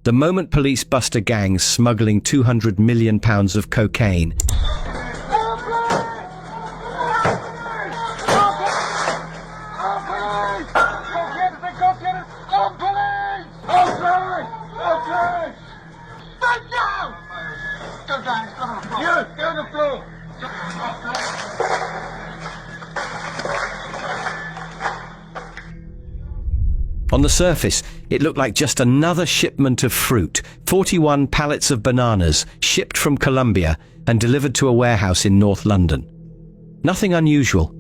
The moment police bust a gang smuggling £200 million of cocaine, on the surface, it looked like just another shipment of fruit, 41 pallets of bananas shipped from Colombia and delivered to a warehouse in North London. Nothing unusual,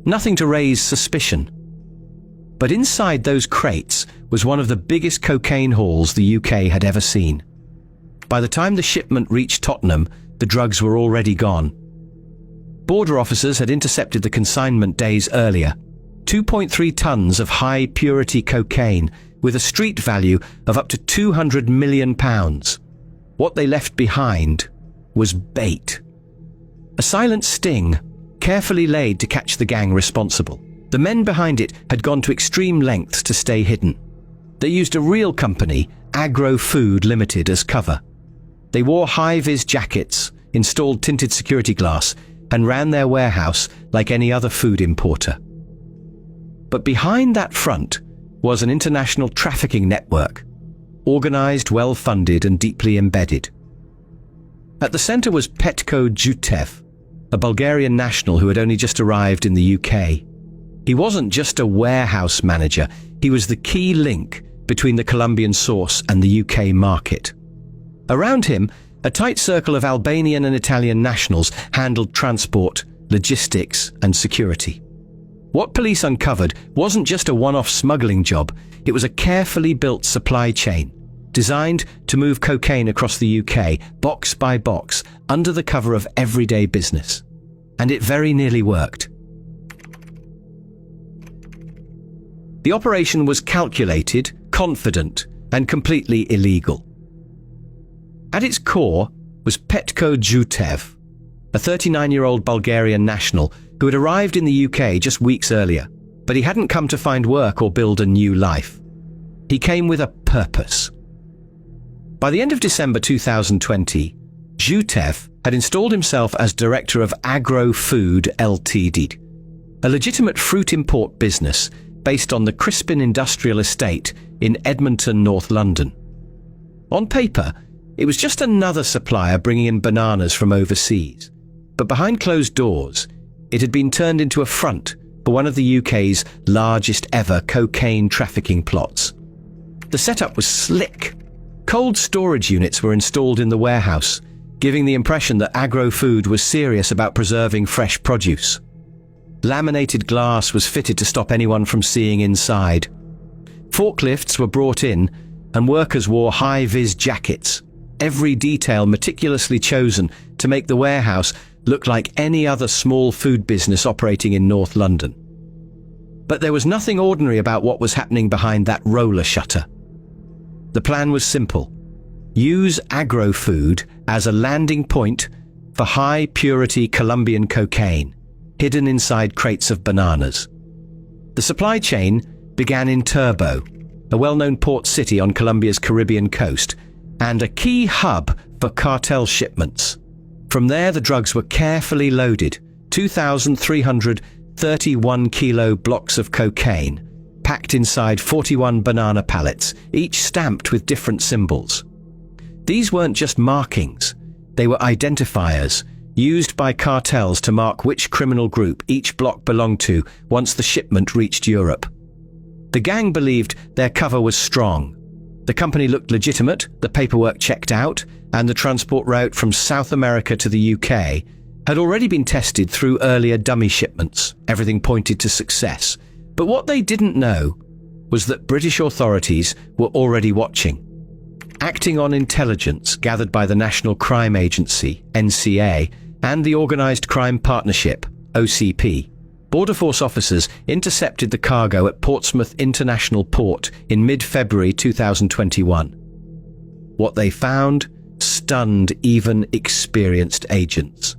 nothing to raise suspicion. But inside those crates was one of the biggest cocaine hauls the UK had ever seen. By the time the shipment reached Tottenham, the drugs were already gone. Border officers had intercepted the consignment days earlier. 2.3 tons of high-purity cocaine with a street value of up to £200 million. What they left behind was bait. A silent sting, carefully laid to catch the gang responsible. The men behind it had gone to extreme lengths to stay hidden. They used a real company, Agro Food Limited, as cover. They wore high-vis jackets, installed tinted security glass, and ran their warehouse like any other food importer. But behind that front was an international trafficking network, organized, well-funded, and deeply embedded. At the center was Petko Jutev, a Bulgarian national who had only just arrived in the UK. He wasn't just a warehouse manager, he was the key link between the Colombian source and the UK market. Around him, a tight circle of Albanian and Italian nationals handled transport, logistics, and security. What police uncovered wasn't just a one-off smuggling job, it was a carefully built supply chain, designed to move cocaine across the UK, box by box, under the cover of everyday business. And it very nearly worked. The operation was calculated, confident, and completely illegal. At its core was Petko Jutev, a 39-year-old Bulgarian national who had arrived in the UK just weeks earlier, but he hadn't come to find work or build a new life. He came with a purpose. By the end of December 2020, Jutev had installed himself as director of Agro Food Ltd, a legitimate fruit import business based on the Crispin Industrial Estate in Edmonton, North London. On paper, it was just another supplier bringing in bananas from overseas, but behind closed doors, it had been turned into a front for one of the UK's largest ever cocaine trafficking plots. The setup was slick. Cold storage units were installed in the warehouse, giving the impression that Agro Food was serious about preserving fresh produce. Laminated glass was fitted to stop anyone from seeing inside. Forklifts were brought in, and workers wore high-vis jackets, every detail meticulously chosen to make the warehouse look like any other small food business operating in North London. But there was nothing ordinary about what was happening behind that roller shutter. The plan was simple. Use Agro Food as a landing point for high-purity Colombian cocaine, hidden inside crates of bananas. The supply chain began in Turbo, a well-known port city on Colombia's Caribbean coast, and a key hub for cartel shipments. From there, the drugs were carefully loaded, 2,331-kilo blocks of cocaine, packed inside 41 banana pallets, each stamped with different symbols. These weren't just markings, they were identifiers, used by cartels to mark which criminal group each block belonged to once the shipment reached Europe. The gang believed their cover was strong. The company looked legitimate, the paperwork checked out, and the transport route from South America to the UK had already been tested through earlier dummy shipments. Everything pointed to success. But what they didn't know was that British authorities were already watching. Acting on intelligence gathered by the National Crime Agency, NCA, and the Organised Crime Partnership, OCP, Border Force officers intercepted the cargo at Portsmouth International Port in mid-February 2021. What they found stunned even experienced agents.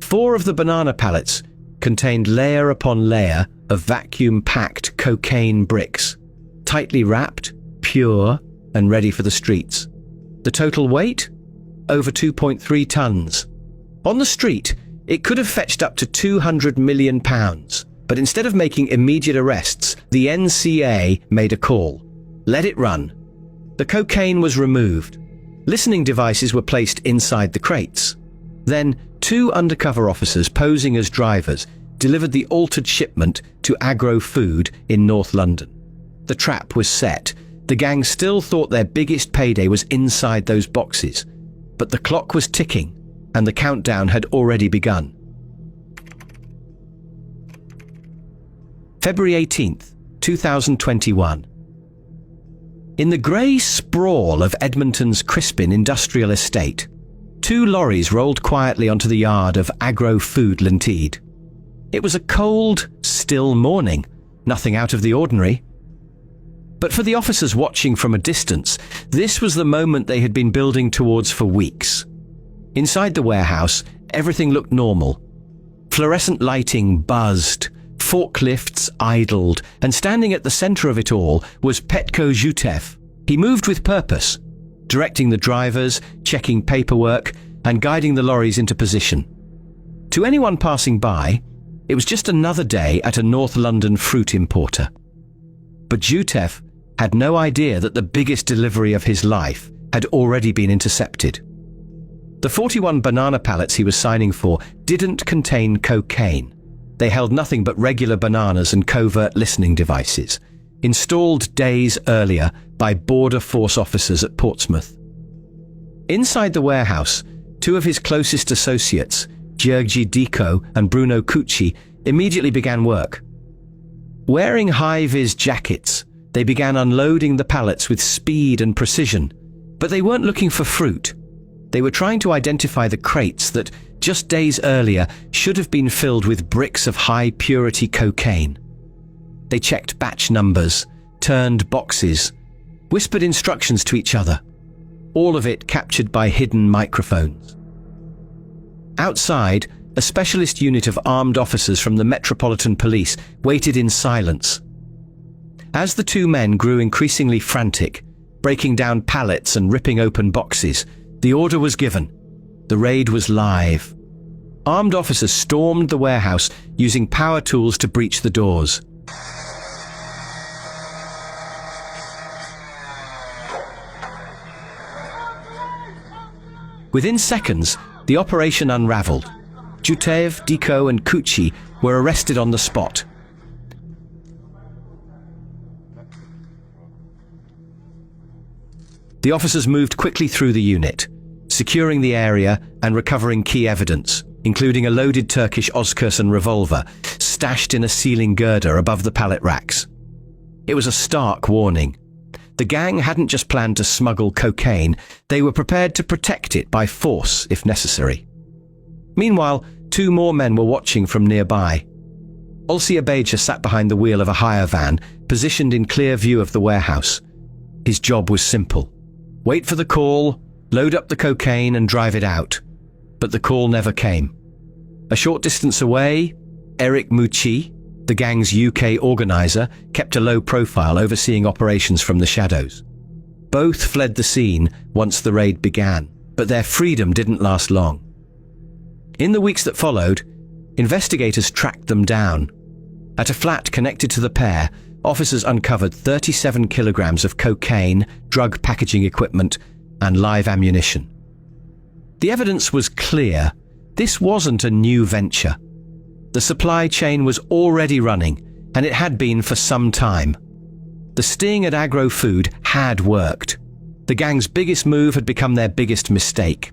4 of the banana pallets contained layer upon layer of vacuum-packed cocaine bricks, tightly wrapped, pure, and ready for the streets. The total weight? Over 2.3 tons. On the street, it could have fetched up to £200 million, but instead of making immediate arrests, the NCA made a call. Let it run. The cocaine was removed. Listening devices were placed inside the crates. Then, 2 undercover officers posing as drivers delivered the altered shipment to Agro Food in North London. The trap was set. The gang still thought their biggest payday was inside those boxes, but the clock was ticking and the countdown had already begun. February 18th, 2021. In the grey sprawl of Edmonton's Crispin industrial estate, 2 lorries rolled quietly onto the yard of Agro Food Linteed. It was a cold, still morning, nothing out of the ordinary. But for the officers watching from a distance, this was the moment they had been building towards for weeks. Inside the warehouse, everything looked normal. Fluorescent lighting buzzed, forklifts idled, and standing at the center of it all was Petko Zhutev. He moved with purpose, directing the drivers, checking paperwork, and guiding the lorries into position. To anyone passing by, it was just another day at a North London fruit importer. But Zhutev had no idea that the biggest delivery of his life had already been intercepted. The 41 banana pallets he was signing for didn't contain cocaine. They held nothing but regular bananas and covert listening devices, installed days earlier by Border Force officers at Portsmouth. Inside the warehouse, 2 of his closest associates, Georgi Diko and Bruno Cucci, immediately began work. Wearing high-vis jackets, they began unloading the pallets with speed and precision, but they weren't looking for fruit. They were trying to identify the crates that, just days earlier, should have been filled with bricks of high-purity cocaine. They checked batch numbers, turned boxes, whispered instructions to each other, all of it captured by hidden microphones. Outside, a specialist unit of armed officers from the Metropolitan Police waited in silence. As the 2 men grew increasingly frantic, breaking down pallets and ripping open boxes, the order was given. The raid was live. Armed officers stormed the warehouse using power tools to breach the doors. Within seconds, the operation unraveled. Zhutev, Diko and Cucci were arrested on the spot. The officers moved quickly through the unit, securing the area and recovering key evidence, including a loaded Turkish Özkurşun revolver stashed in a ceiling girder above the pallet racks. It was a stark warning. The gang hadn't just planned to smuggle cocaine, they were prepared to protect it by force if necessary. Meanwhile, 2 more men were watching from nearby. Olsi Abeja sat behind the wheel of a hire van, positioned in clear view of the warehouse. His job was simple. Wait for the call, load up the cocaine and drive it out. But the call never came. A short distance away, Eric Mucci, the gang's UK organizer, kept a low profile, overseeing operations from the shadows. Both fled the scene once the raid began, but their freedom didn't last long. In the weeks that followed, investigators tracked them down. At a flat connected to the pair, officers uncovered 37 kilograms of cocaine, drug packaging equipment, and live ammunition. The evidence was clear. This wasn't a new venture. The supply chain was already running, and it had been for some time. The sting at Agro Food had worked. The gang's biggest move had become their biggest mistake.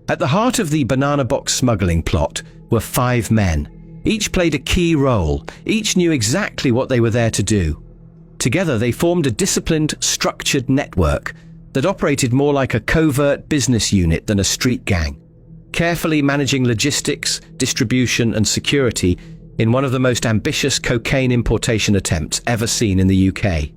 At the heart of the banana box smuggling plot were 5 men. Each played a key role. Each knew exactly what they were there to do. Together they formed a disciplined, structured network that operated more like a covert business unit than a street gang, carefully managing logistics, distribution and security in one of the most ambitious cocaine importation attempts ever seen in the UK.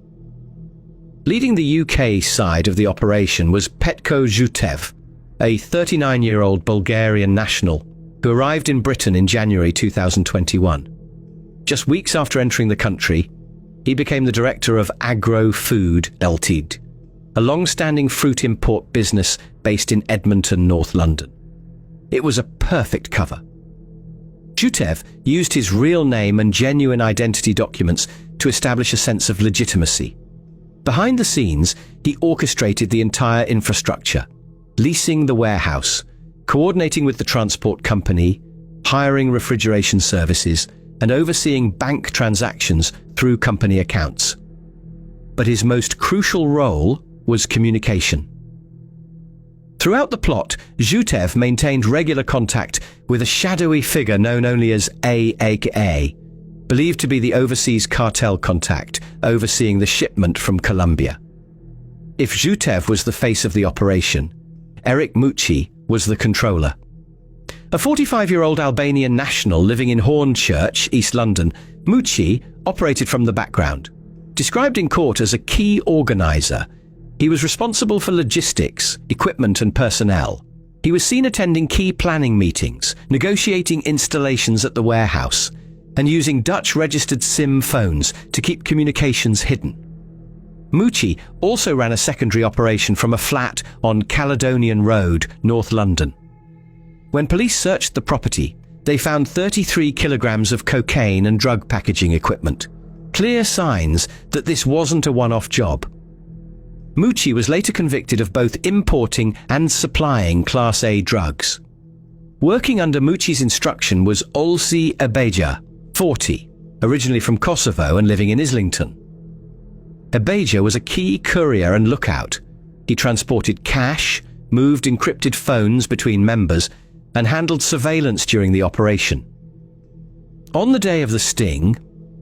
Leading the UK side of the operation was Petko Zhutev, a 39-year-old Bulgarian national who arrived in Britain in January 2021. Just weeks after entering the country, he became the director of Agro Food Ltd, a long-standing fruit import business based in Edmonton, North London. It was a perfect cover. Jutev used his real name and genuine identity documents to establish a sense of legitimacy. Behind the scenes, he orchestrated the entire infrastructure, leasing the warehouse, coordinating with the transport company, hiring refrigeration services, and overseeing bank transactions through company accounts. But his most crucial role was communication. Throughout the plot, Jutev maintained regular contact with a shadowy figure known only as A, believed to be the overseas cartel contact overseeing the shipment from Colombia. If Jutev was the face of the operation, Eric Mucci was the controller. A 45-year-old Albanian national living in Hornchurch, East London, Mucci operated from the background. Described in court as a key organizer, he was responsible for logistics, equipment and personnel. He was seen attending key planning meetings, negotiating installations at the warehouse, and using Dutch-registered SIM phones to keep communications hidden. Mucci also ran a secondary operation from a flat on Caledonian Road, North London. When police searched the property, they found 33 kilograms of cocaine and drug packaging equipment. Clear signs that this wasn't a one-off job. Mucci was later convicted of both importing and supplying Class A drugs. Working under Mucci's instruction was Olsi Abeja, 40, originally from Kosovo and living in Islington. Abeja was a key courier and lookout. He transported cash, moved encrypted phones between members, and handled surveillance during the operation. On the day of the sting,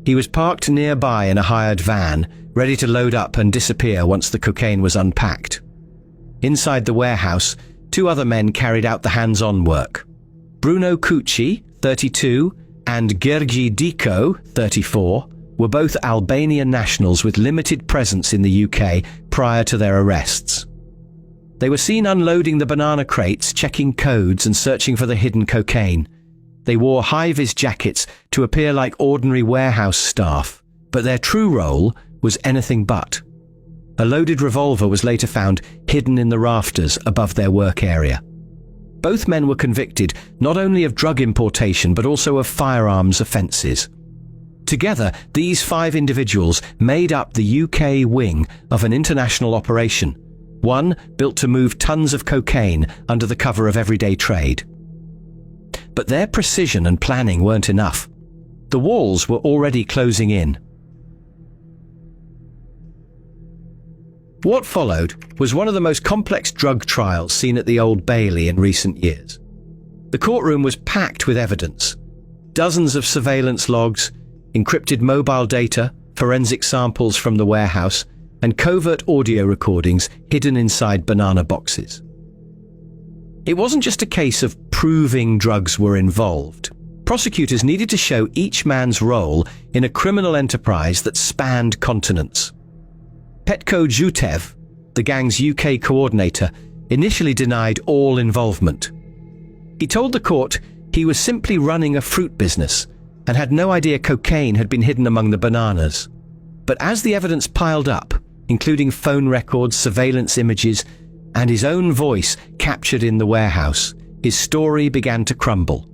he was parked nearby in a hired van, ready to load up and disappear once the cocaine was unpacked. Inside the warehouse, 2 other men carried out the hands-on work. Bruno Cucci, 32, and Gergi Diko, 34, were both Albanian nationals with limited presence in the UK prior to their arrests. They were seen unloading the banana crates, checking codes and searching for the hidden cocaine. They wore high-vis jackets to appear like ordinary warehouse staff, but their true role was anything but. A loaded revolver was later found hidden in the rafters above their work area. Both men were convicted not only of drug importation but also of firearms offences. Together, these 5 individuals made up the UK wing of an international operation, one built to move tons of cocaine under the cover of everyday trade. But their precision and planning weren't enough. The walls were already closing in. What followed was one of the most complex drug trials seen at the Old Bailey in recent years. The courtroom was packed with evidence. Dozens of surveillance logs, encrypted mobile data, forensic samples from the warehouse, and covert audio recordings hidden inside banana boxes. It wasn't just a case of proving drugs were involved. Prosecutors needed to show each man's role in a criminal enterprise that spanned continents. Petko Jutev, the gang's UK coordinator, initially denied all involvement. He told the court he was simply running a fruit business and had no idea cocaine had been hidden among the bananas. But as the evidence piled up, including phone records, surveillance images, and his own voice captured in the warehouse, his story began to crumble.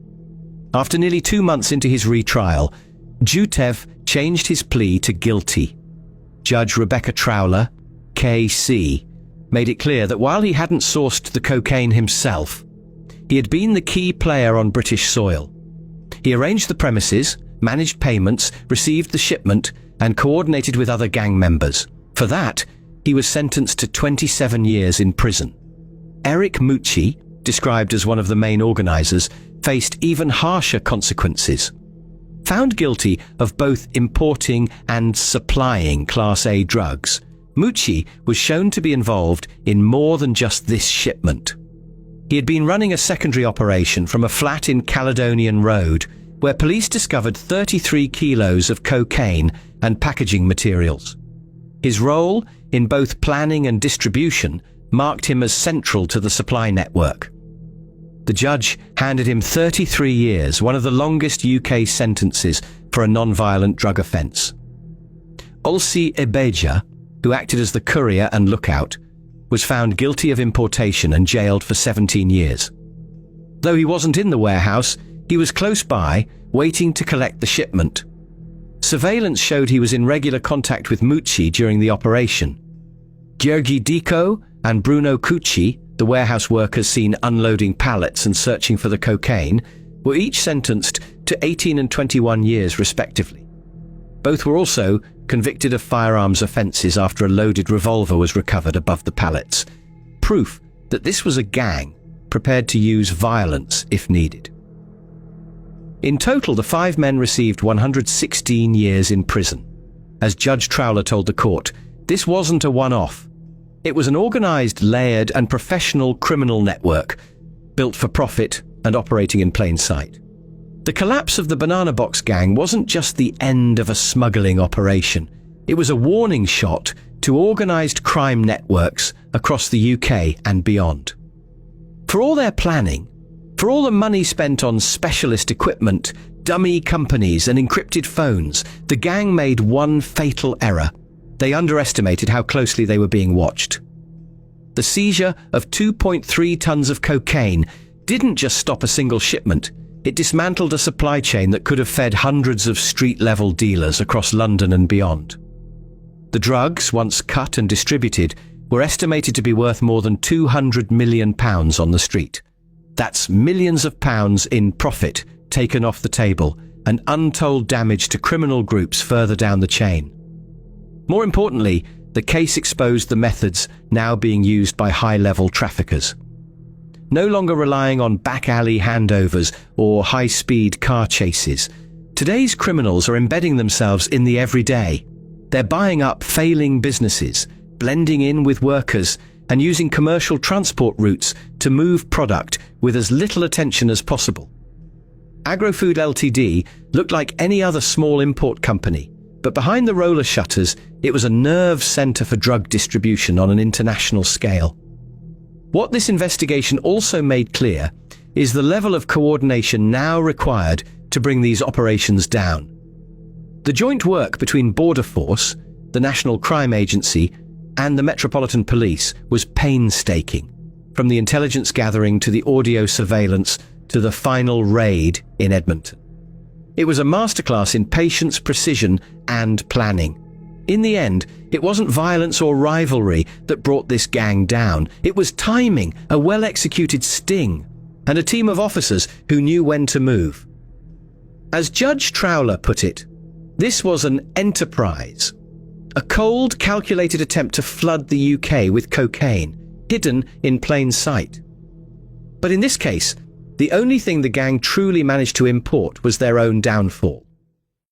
After nearly 2 months into his retrial, Jutev changed his plea to guilty. Judge Rebecca Trowler, KC, made it clear that while he hadn't sourced the cocaine himself, he had been the key player on British soil. He arranged the premises, managed payments, received the shipment, and coordinated with other gang members. For that, he was sentenced to 27 years in prison. Eric Mucci, described as one of the main organisers, faced even harsher consequences. Found guilty of both importing and supplying Class A drugs, Mucci was shown to be involved in more than just this shipment. He had been running a secondary operation from a flat in Caledonian Road, where police discovered 33 kilos of cocaine and packaging materials. His role in both planning and distribution marked him as central to the supply network. The judge handed him 33 years, one of the longest UK sentences for a non-violent drug offence. Olsi Ebeja, who acted as the courier and lookout, was found guilty of importation and jailed for 17 years. Though he wasn't in the warehouse, he was close by, waiting to collect the shipment. Surveillance showed he was in regular contact with Mucci during the operation. Gheorghe Dico and Bruno Cucci, the warehouse workers seen unloading pallets and searching for the cocaine, were each sentenced to 18 and 21 years respectively. Both were also convicted of firearms offences after a loaded revolver was recovered above the pallets, proof that this was a gang prepared to use violence if needed. In total, the 5 men received 116 years in prison. As Judge Trowler told the court, this wasn't a one-off. It was an organised, layered and professional criminal network, built for profit and operating in plain sight. The collapse of the Banana Box gang wasn't just the end of a smuggling operation. It was a warning shot to organised crime networks across the UK and beyond. For all their planning, for all the money spent on specialist equipment, dummy companies and encrypted phones, the gang made one fatal error. They underestimated how closely they were being watched. The seizure of 2.3 tons of cocaine didn't just stop a single shipment. It dismantled a supply chain that could have fed hundreds of street-level dealers across London and beyond. The drugs, once cut and distributed, were estimated to be worth more than £200 million on the street. That's millions of pounds in profit taken off the table and untold damage to criminal groups further down the chain. More importantly, the case exposed the methods now being used by high-level traffickers. No longer relying on back-alley handovers or high-speed car chases, today's criminals are embedding themselves in the everyday. They're buying up failing businesses, blending in with workers, and using commercial transport routes to move product with as little attention as possible. Agrofood Ltd looked like any other small import company, but behind the roller shutters, it was a nerve centre for drug distribution on an international scale. What this investigation also made clear is the level of coordination now required to bring these operations down. The joint work between Border Force, the National Crime Agency, and the Metropolitan Police was painstaking, from the intelligence gathering to the audio surveillance to the final raid in Edmonton. It was a masterclass in patience, precision, and planning. In the end, it wasn't violence or rivalry that brought this gang down. It was timing, a well-executed sting, and a team of officers who knew when to move. As Judge Trowler put it, this was an enterprise, a cold, calculated attempt to flood the UK with cocaine, hidden in plain sight. But in this case, the only thing the gang truly managed to import was their own downfall.